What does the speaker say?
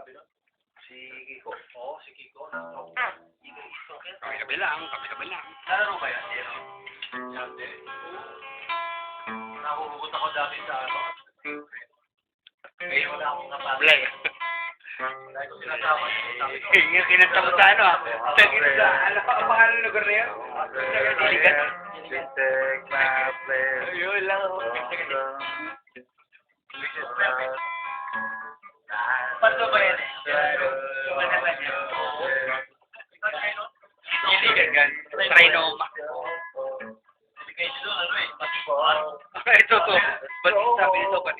nagsabi nun? Si Kiko. Oo, si Kiko. Kami lang. Nalaro ba yan? Hindi. Nahuhugot ako dati sa ano. Ngayon wala akong kapatid. Blay. Dahil ko sinasama sabi ko. Yung kinanta mo sa ano ah. Sa ano, ang pangalan ng lugar na yun? Diligan. Take my place. Yun lang. Paano ba yan eh? Diligan gan. Trinoma. Kasi doon ano eh, pati Ito to. Ba't sabi nito pati?